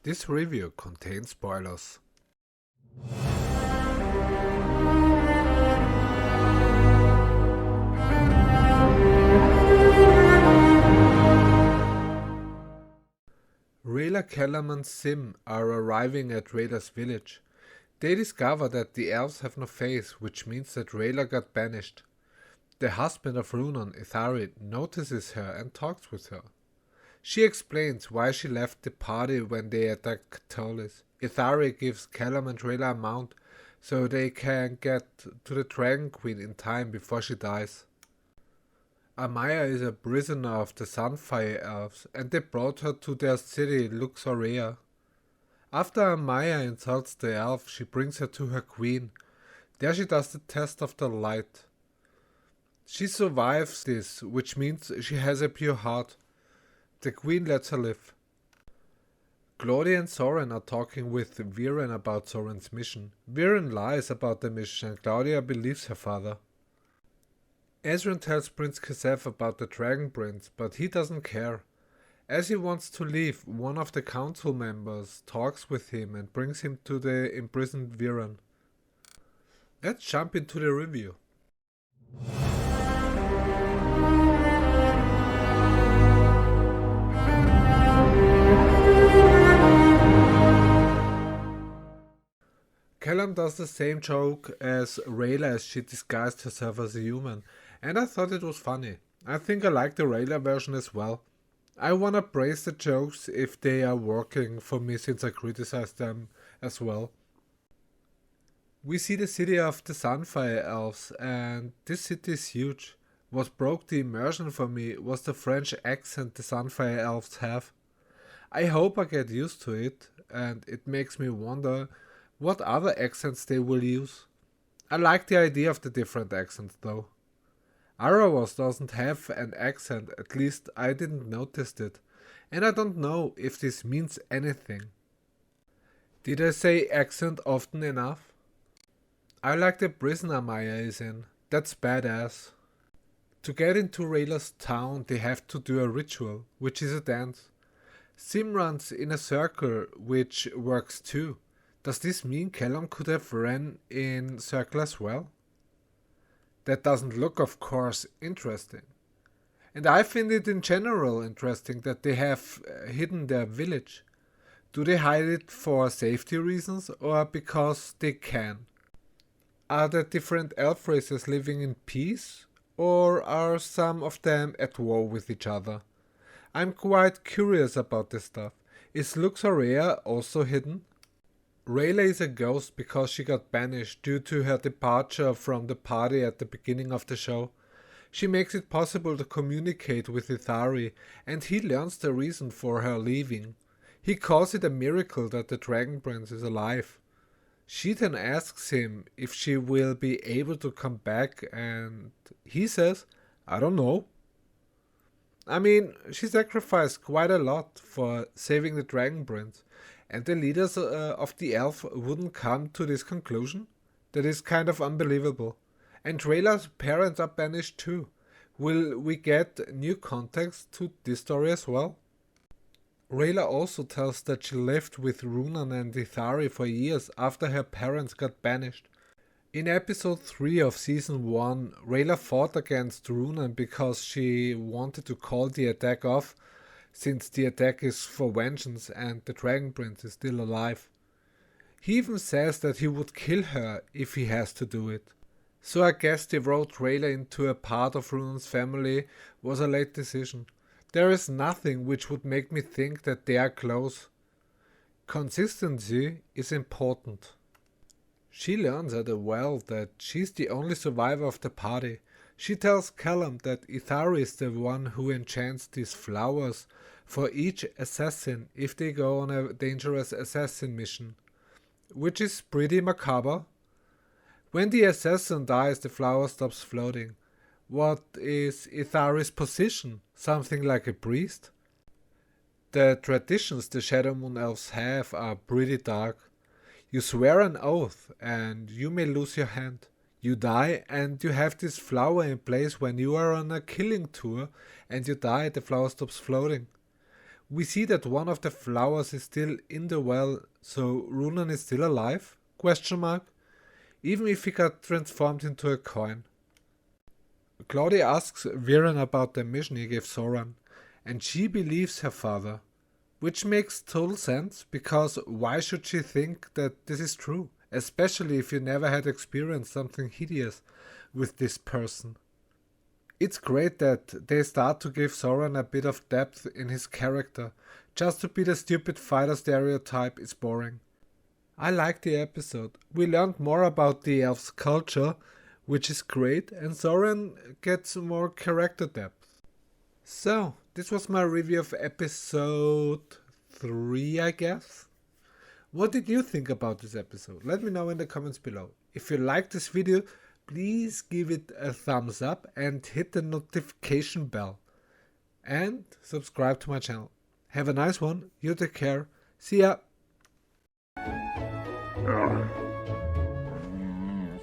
This review contains spoilers. Rayla, Callum and Sim are arriving at Rayla's village. They discover that the elves have no face, which means that Rayla got banished. The husband of Runan, Ithari, notices her and talks with her. She explains why she left the party when they attack Catullus. Ithari gives Callum and Rayla a mount so they can get to the Dragon Queen in time before she dies. Amaya is a prisoner of the Sunfire Elves and they brought her to their city Luxorea. After Amaya insults the elf, she brings her to her queen. There she does the test of the light. She survives this, which means she has a pure heart. The queen lets her live. Claudia and Soren are talking with Viren about Soren's mission. Viren lies about the mission and Claudia believes her father. Ezrin tells Prince Kasef about the Dragon Prince, but he doesn't care. As he wants to leave, one of the council members talks with him and brings him to the imprisoned Viren. Let's jump into the review. Callum does the same joke as Rayla as she disguised herself as a human, and I thought it was funny. I think I like the Rayla version as well. I wanna praise the jokes if they are working for me since I criticized them as well. We see the city of the Sunfire Elves, and this city is huge. What broke the immersion for me was the French accent the Sunfire Elves have. I hope I get used to it, and it makes me wonder what other accents they will use. I like the idea of the different accents though. Aravos doesn't have an accent, at least I didn't notice it, and I don't know if this means anything. Did I say accent often enough? I like the prison Amaya is in, that's badass. To get into Rayla's town they have to do a ritual, which is a dance. Sim runs in a circle, which works too. Does this mean Callum could have ran in circle as well? That doesn't look, of course, interesting. And I find it in general interesting that they have hidden their village. Do they hide it for safety reasons or because they can? Are there different elf races living in peace or are some of them at war with each other? I'm quite curious about this stuff. Is Luxorea also hidden? Rayla is a ghost because she got banished due to her departure from the party at the beginning of the show. She makes it possible to communicate with Ithari, and he learns the reason for her leaving. He calls it a miracle that the Dragon Prince is alive. She then asks him if she will be able to come back, and he says, I don't know. I mean, she sacrificed quite a lot for saving the Dragon Prince. And the leaders of the elf wouldn't come to this conclusion? That is kind of unbelievable. And Rayla's parents are banished too. Will we get new context to this story as well? Rayla also tells that she lived with Runan and Ithari for years after her parents got banished. In episode 3 of season 1, Rayla fought against Runan because she wanted to call the attack off, since the attack is for vengeance and the Dragon Prince is still alive. He even says that he would kill her if he has to do it. So I guess they wrote Rayla into a part of Runan's family was a late decision. There is nothing which would make me think that they are close. Consistency is important. She learns at a well that she's the only survivor of the party. She tells Callum that Ithari is the one who enchants these flowers for each assassin if they go on a dangerous assassin mission, which is pretty macabre. When the assassin dies, the flower stops floating. What is Ithari's position? Something like a priest? The traditions the Shadow Moon Elves have are pretty dark. You swear an oath and you may lose your hand. You die and you have this flower in place when you are on a killing tour and you die, the flower stops floating. We see that one of the flowers is still in the well, so Runan is still alive? Question mark. Even if he got transformed into a coin. Claudia asks Viren about the mission he gave Soran, and she believes her father. Which makes total sense, because why should she think that this is true? Especially if you never had experienced something hideous with this person. It's great that they start to give Soran a bit of depth in his character. Just to be the stupid fighter stereotype is boring. I like the episode. We learned more about the elves' culture, which is great, and Soran gets more character depth. So, this was my review of episode 3, I guess. What did you think about this episode? Let me know in the comments below. If you liked this video, please give it a thumbs up and hit the notification bell. And subscribe to my channel. Have a nice one. You take care. See ya.